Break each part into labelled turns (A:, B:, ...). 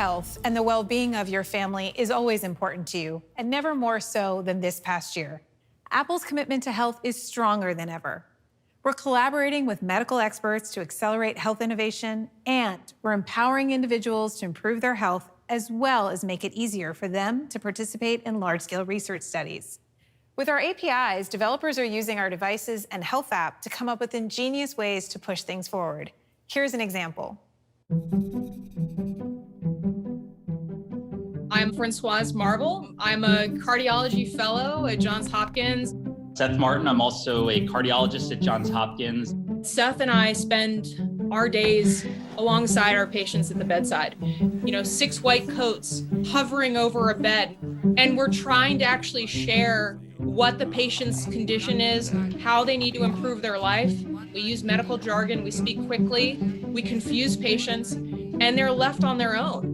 A: health and the well-being of your family is always important to you, and never more so than this past year. Apple's commitment to health is stronger than ever. We're collaborating with medical experts to accelerate health innovation, and we're empowering individuals to improve their health as well as make it easier for them to participate in large-scale research studies. With our APIs, developers are using our devices and health app to come up with ingenious ways to push things forward. Here's an example.
B: I'm Francoise Marvel. I'm a cardiology fellow at Johns Hopkins.
C: Seth Martin, I'm also a cardiologist at Johns Hopkins.
B: Seth and I spend our days alongside our patients at the bedside. 6 white coats hovering over a bed, and we're trying to actually share what the patient's condition is, how they need to improve their life. We use medical jargon, we speak quickly, we confuse patients, and they're left on their own.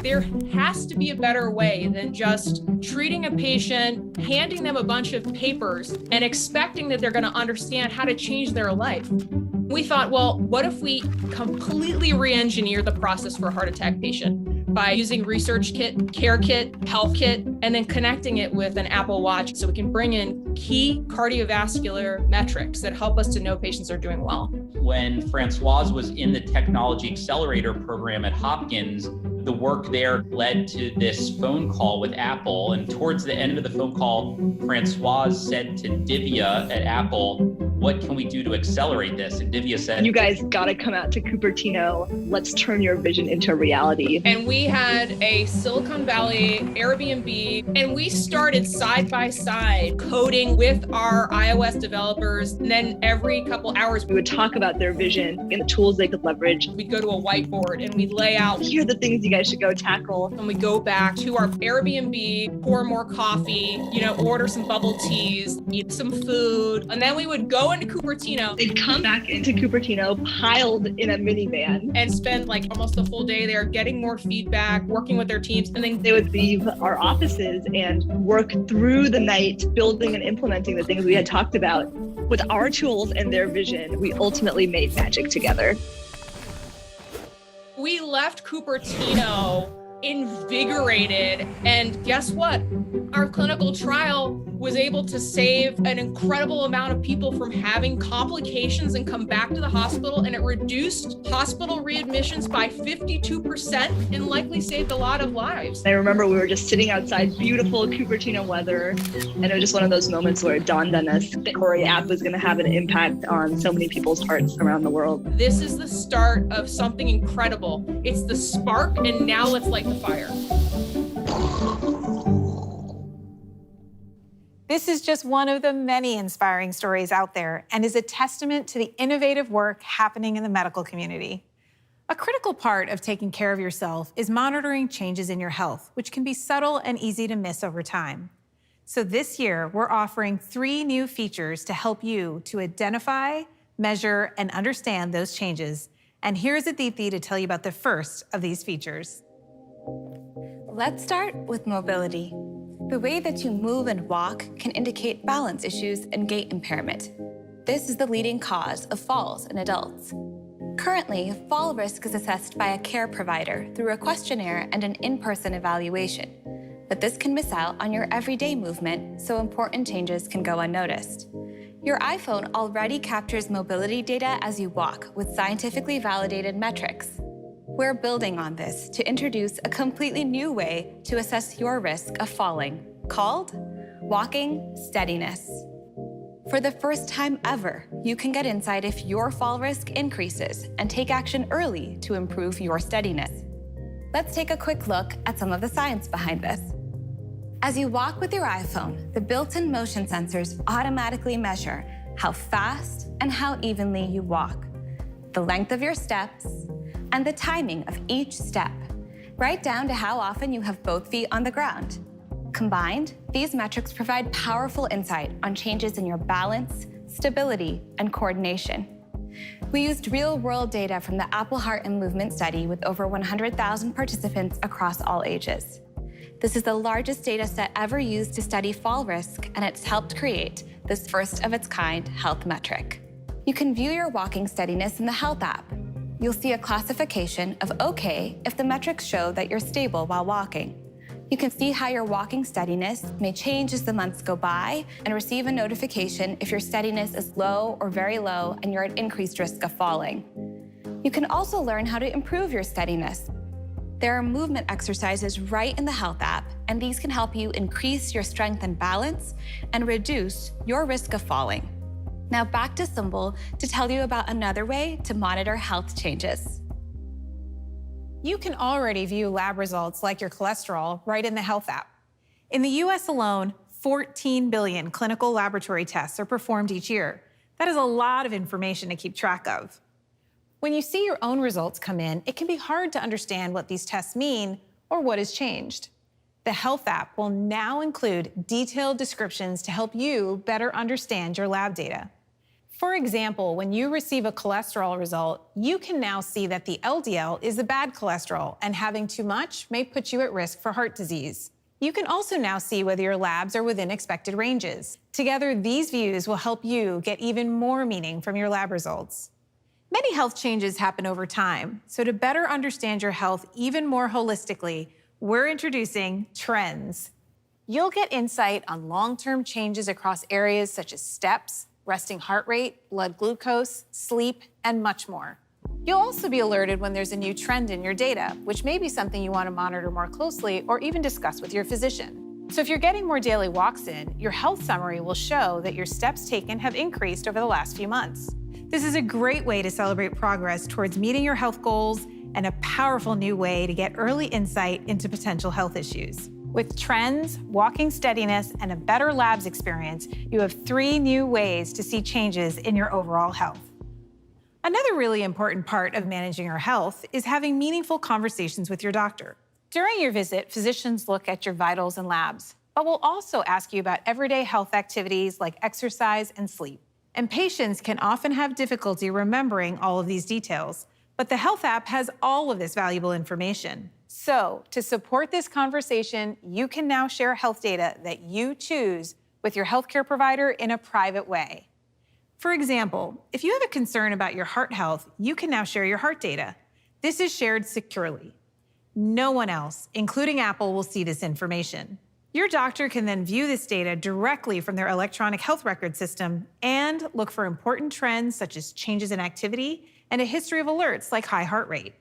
B: There has to be a better way than just treating a patient, handing them a bunch of papers, and expecting that they're going to understand how to change their life. We thought, well, what if we completely re-engineer the process for a heart attack patient by using Research Kit, Care Kit, Health Kit, and then connecting it with an Apple Watch so we can bring in key cardiovascular metrics that help us to know patients are doing well.
C: When Francoise was in the Technology Accelerator program at Hopkins, the work there led to this phone call with Apple. And towards the end of the phone call, Francoise said to Divya at Apple, "What can we do to accelerate this?" And Divya said,
D: "You guys gotta come out to Cupertino. Let's turn your vision into reality."
B: And we had a Silicon Valley Airbnb, and we started side by side coding with our iOS developers. And then every couple hours,
D: we would talk about their vision and the tools they could leverage.
B: We'd go to a whiteboard and we'd lay out,
D: here are the things you guys should go tackle.
B: And we go back to our Airbnb, pour more coffee, order some bubble teas, eat some food. And then we would go into Cupertino.
D: They'd come back into Cupertino piled in a minivan.
B: And spend almost a full day there getting more feedback, working with their teams. And then
D: they would leave our offices and work through the night, building and implementing the things we had talked about. With our tools and their vision, we ultimately made magic together.
B: We left Cupertino invigorated, and guess what? Our clinical trial was able to save an incredible amount of people from having complications and come back to the hospital, and it reduced hospital readmissions by 52% and likely saved a lot of lives.
D: I remember we were just sitting outside, beautiful Cupertino weather, and it was just one of those moments where it dawned on us that Corey app was going to have an impact on so many people's hearts around the world.
B: This is the start of something incredible. It's the spark, and now let's light the fire.
A: This is just one of the many inspiring stories out there and is a testament to the innovative work happening in the medical community. A critical part of taking care of yourself is monitoring changes in your health, which can be subtle and easy to miss over time. So this year, we're offering 3 new features to help you to identify, measure, and understand those changes. And here's Aditi to tell you about the first of these features.
E: Let's start with mobility. The way that you move and walk can indicate balance issues and gait impairment. This is the leading cause of falls in adults. Currently, fall risk is assessed by a care provider through a questionnaire and an in-person evaluation. But this can miss out on your everyday movement, so important changes can go unnoticed. Your iPhone already captures mobility data as you walk with scientifically validated metrics. We're building on this to introduce a completely new way to assess your risk of falling, called Walking Steadiness. For the first time ever, you can get insight if your fall risk increases and take action early to improve your steadiness. Let's take a quick look at some of the science behind this. As you walk with your iPhone, the built-in motion sensors automatically measure how fast and how evenly you walk, the length of your steps, and the timing of each step, right down to how often you have both feet on the ground. Combined, these metrics provide powerful insight on changes in your balance, stability, and coordination. We used real-world data from the Apple Heart and Movement study with over 100,000 participants across all ages. This is the largest data set ever used to study fall risk, and it's helped create this first-of-its-kind health metric. You can view your walking steadiness in the Health app. you'll see a classification of OK if the metrics show that you're stable while walking. You can see how your walking steadiness may change as the months go by and receive a notification if your steadiness is low or very low and you're at increased risk of falling. You can also learn how to improve your steadiness. There are movement exercises right in the Health app, and these can help you increase your strength and balance and reduce your risk of falling. Now back to Symbol to tell you about another way to monitor health changes.
A: You can already view lab results like your cholesterol right in the Health app. In the US alone, 14 billion clinical laboratory tests are performed each year. That is a lot of information to keep track of. When you see your own results come in, it can be hard to understand what these tests mean or what has changed. The Health app will now include detailed descriptions to help you better understand your lab data. For example, when you receive a cholesterol result, you can now see that the LDL is the bad cholesterol, and having too much may put you at risk for heart disease. You can also now see whether your labs are within expected ranges. Together, these views will help you get even more meaning from your lab results. Many health changes happen over time, so to better understand your health even more holistically, we're introducing Trends. You'll get insight on long-term changes across areas such as steps, resting heart rate, blood glucose, sleep, and much more. You'll also be alerted when there's a new trend in your data, which may be something you want to monitor more closely or even discuss with your physician. So if you're getting more daily walks in, your health summary will show that your steps taken have increased over the last few months. This is a great way to celebrate progress towards meeting your health goals and a powerful new way to get early insight into potential health issues. With Trends, walking steadiness, and a better labs experience, you have 3 new ways to see changes in your overall health. Another really important part of managing your health is having meaningful conversations with your doctor. During your visit, physicians look at your vitals and labs, but will also ask you about everyday health activities like exercise and sleep. And patients can often have difficulty remembering all of these details, but the Health app has all of this valuable information. So, to support this conversation, you can now share health data that you choose with your healthcare provider in a private way. For example, if you have a concern about your heart health, you can now share your heart data. This is shared securely. No one else, including Apple, will see this information. Your doctor can then view this data directly from their electronic health record system and look for important trends such as changes in activity and a history of alerts like high heart rate.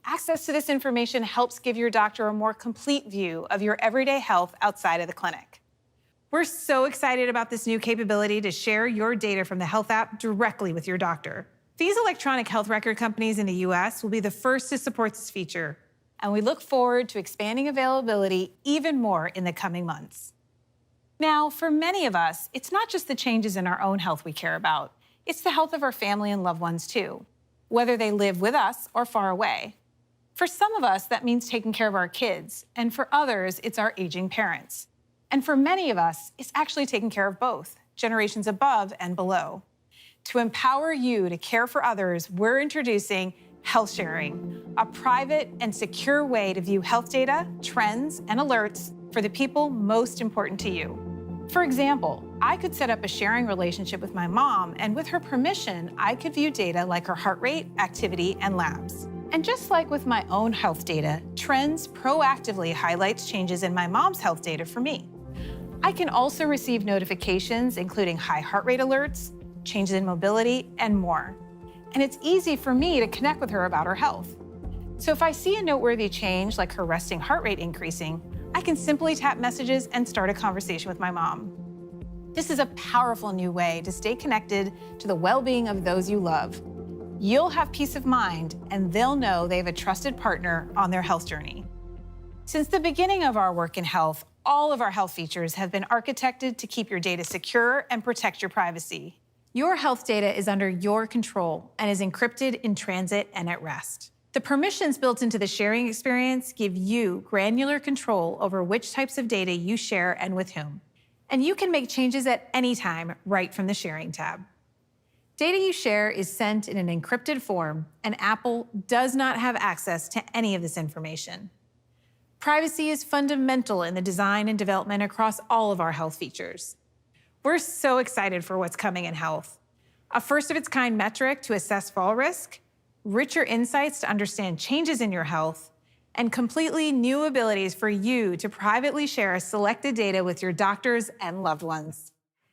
A: Access to this information helps give your doctor a more complete view of your everyday health outside of the clinic. We're so excited about this new capability to share your data from the Health app directly with your doctor. These electronic health record companies in the US will be the first to support this feature, and we look forward to expanding availability even more in the coming months. Now, for many of us, it's not just the changes in our own health we care about, it's the health of our family and loved ones too, whether they live with us or far away. For some of us, that means taking care of our kids, and for others, it's our aging parents. And for many of us, it's actually taking care of both, generations above and below. To empower you to care for others, we're introducing Health Sharing, a private and secure way to view health data, trends, and alerts for the people most important to you. For example, I could set up a sharing relationship with my mom, and with her permission, I could view data like her heart rate, activity, and labs. And just like with my own health data, Trends proactively highlights changes in my mom's health data for me. I can also receive notifications, including high heart rate alerts, changes in mobility, and more. And it's easy for me to connect with her about her health. So if I see a noteworthy change, like her resting heart rate increasing, I can simply tap messages and start a conversation with my mom. This is a powerful new way to stay connected to the well-being of those you love. You'll have peace of mind, and they'll know they have a trusted partner on their health journey. Since the beginning of our work in health, all of our health features have been architected to keep your data secure and protect your privacy. Your health data is under your control and is encrypted in transit and at rest. The permissions built into the sharing experience give you granular control over which types of data you share and with whom. And you can make changes at any time right from the Sharing tab. Data you share is sent in an encrypted form, and Apple does not have access to any of this information. Privacy is fundamental in the design and development across all of our health features. We're so excited for what's coming in health. A first-of-its-kind metric to assess fall risk, richer insights to understand changes in your health, and completely new abilities for you to privately share selected data with your doctors and loved ones.